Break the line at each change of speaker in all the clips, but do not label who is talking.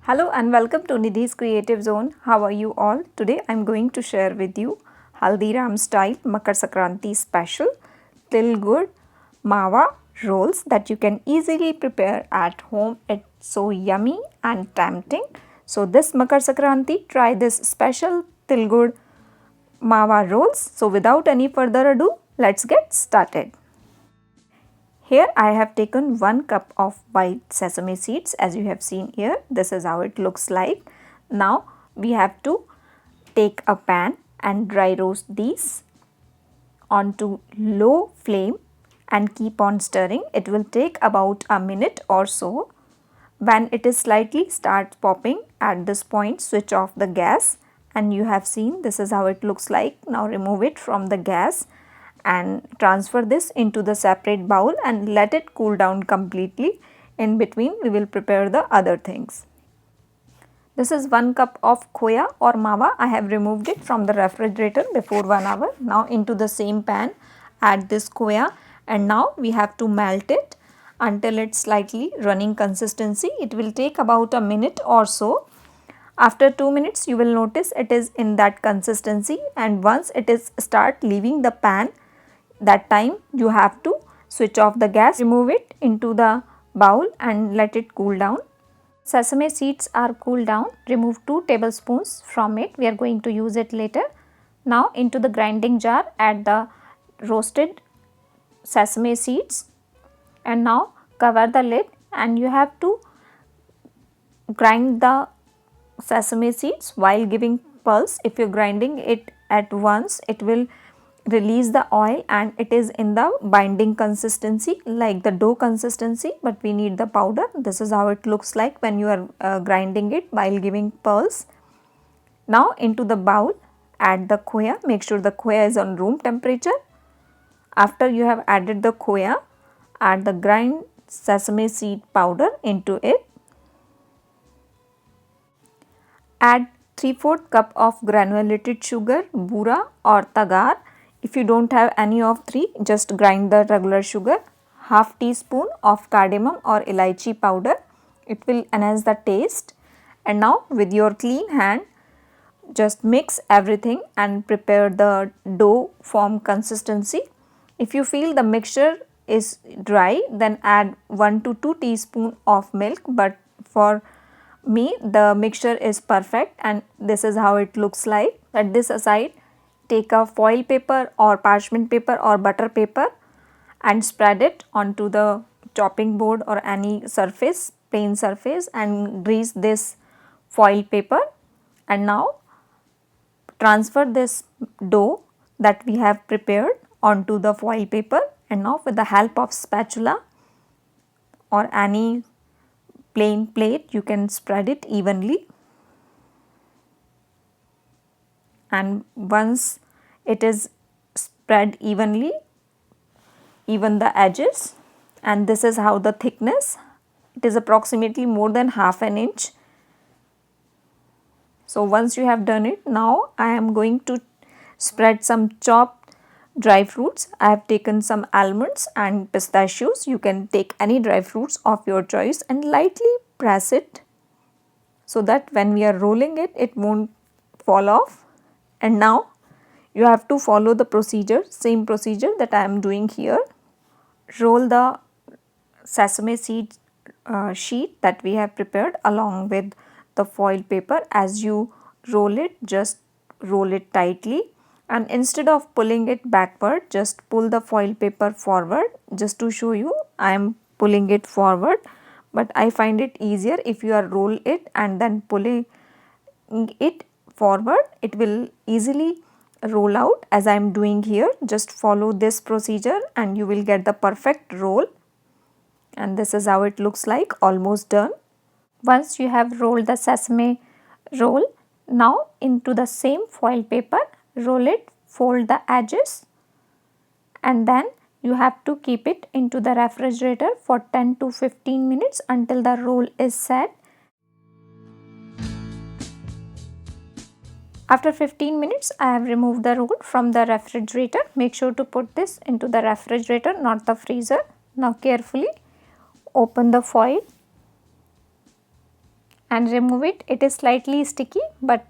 Hello and welcome to Nidhi's Creative Zone. How are you all? Today I'm going to share with you Haldiram style Makar Sankranti special Til Gur Mawa rolls that you can easily prepare at home. It's so yummy and tempting. So this Makar Sankranti, try this special Til Gur Mawa rolls. So without any further ado, let's get started. Here I have taken 1 cup of white sesame seeds as you have seen here. This is how it looks like. Now we have to take a pan and dry roast these onto low flame and keep on stirring. It will take about a minute or so. When it is slightly starts popping, at this point switch off the gas, and you have seen this is how it looks like. Now remove it from the gas and transfer this into the separate bowl and let it cool down completely. In between we will prepare the other things. This is 1 cup of khoya or mawa. I have removed it from the refrigerator before 1 hour. Now into the same pan add this khoya, and now we have to melt it until it's slightly running consistency. It will take about a minute or so. After 2 minutes you will notice it is in that consistency, and once it is start leaving the pan, that time you have to switch off the gas, remove it into the bowl and let it cool down. Sesame seeds are cooled down. Remove 2 tablespoons from it. We are going to use it later. Now into the grinding jar add the roasted sesame seeds, and now cover the lid, and you have to grind the sesame seeds while giving pulse. If you are grinding it at once, it will release the oil and it is in the binding consistency like the dough consistency, but we need the powder. This is how it looks like when you are grinding it while giving pulse. Now into the bowl add the khoya. Make sure the khoya is on room temperature. After you have added the khoya, add the grind sesame seed powder into it. Add 3/4 cup of granulated sugar, bura or tagar. If you don't have any of three, just grind the regular sugar. Half teaspoon of cardamom or elaichi powder. It will enhance the taste. And now with your clean hand, just mix everything and prepare the dough form consistency. If you feel the mixture is dry, then add 1 to 2 teaspoon of milk, but for me the mixture is perfect and this is how it looks like. Set this aside. Take a foil paper or parchment paper or butter paper and spread it onto the chopping board or any surface, plain surface, and grease this foil paper. And now transfer this dough that we have prepared onto the foil paper, and now with the help of spatula or any plain plate you can spread it evenly, and once it is spread evenly, even the edges, and this is how the thickness, it is approximately more than half an inch. So once you have done it, now I am going to spread some chopped dry fruits. I have taken some almonds and pistachios. You can take any dry fruits of your choice and lightly press it so that when we are rolling it, it won't fall off. And now you have to follow the procedure, same procedure that I am doing here. Roll the sesame seed sheet that we have prepared along with the foil paper. As you roll it, just roll it tightly, and instead of pulling it backward, just pull the foil paper forward. Just to show you, I am pulling it forward, but I find it easier if you are roll it and then pulling it forward, it will easily roll out as I am doing here. Just follow this procedure and you will get the perfect roll, and this is how it looks like, almost done. Once you have rolled the sesame roll, now into the same foil paper, roll it, fold the edges, and then you have to keep it into the refrigerator for 10 to 15 minutes until the roll is set. After 15 minutes, I have removed the roll from the refrigerator. Make sure to put this into the refrigerator, not the freezer. Now carefully open the foil and remove it. It is slightly sticky, but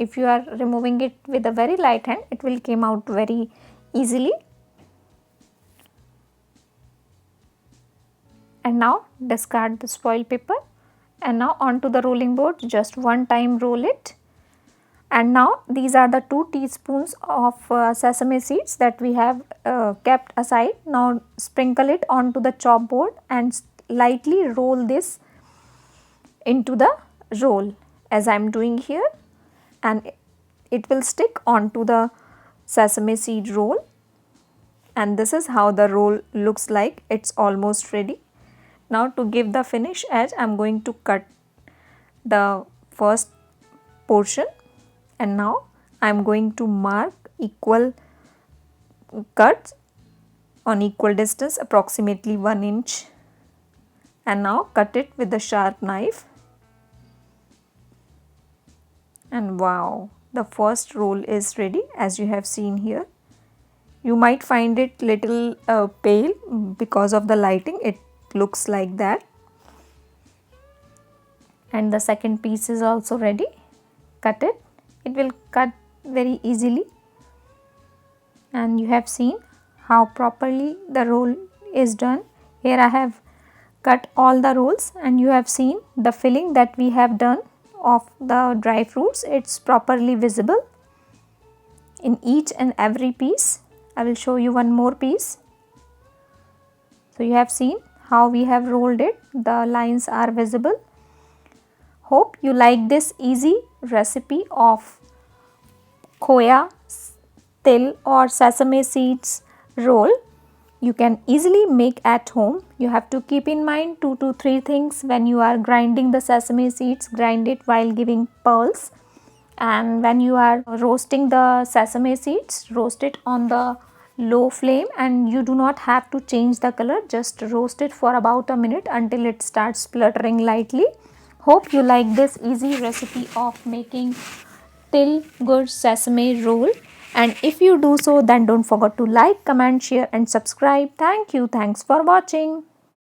if you are removing it with a very light hand, it will come out very easily. And now discard the spoil paper, and now onto the rolling board, just one time roll it. And now these are the 2 teaspoons of sesame seeds that we have kept aside. Now sprinkle it onto the chop board and lightly roll this into the roll as I am doing here, and it will stick onto the sesame seed roll. And this is how the roll looks like. It's almost ready. Now to give the finish edge, I am going to cut the first portion, and now I am going to mark equal cuts on equal distance, approximately 1 inch, and now cut it with a sharp knife. And wow, the first roll is ready, as you have seen here. You might find it little pale because of the lighting. It looks like that. And the second piece is also ready. Cut it. It will cut very easily. And you have seen how properly the roll is done. Here I have cut all the rolls, and you have seen the filling that we have done of the dry fruits. It's properly visible in each and every piece. I will show you one more piece. So you have seen how we have rolled it. The lines are visible. Hope you like this easy recipe of khoya, til or sesame seeds roll. You can easily make at home. You have to keep in mind 2 to 3 things when you are grinding the sesame seeds. Grind it while giving pearls. And when you are roasting the sesame seeds, roast it on the low flame, and you do not have to change the color. Just roast it for about a minute until it starts spluttering lightly. Hope you like this easy recipe of making til gur sesame roll. And if you do so, then don't forget to like, comment, share and subscribe. Thank you. Thanks for watching.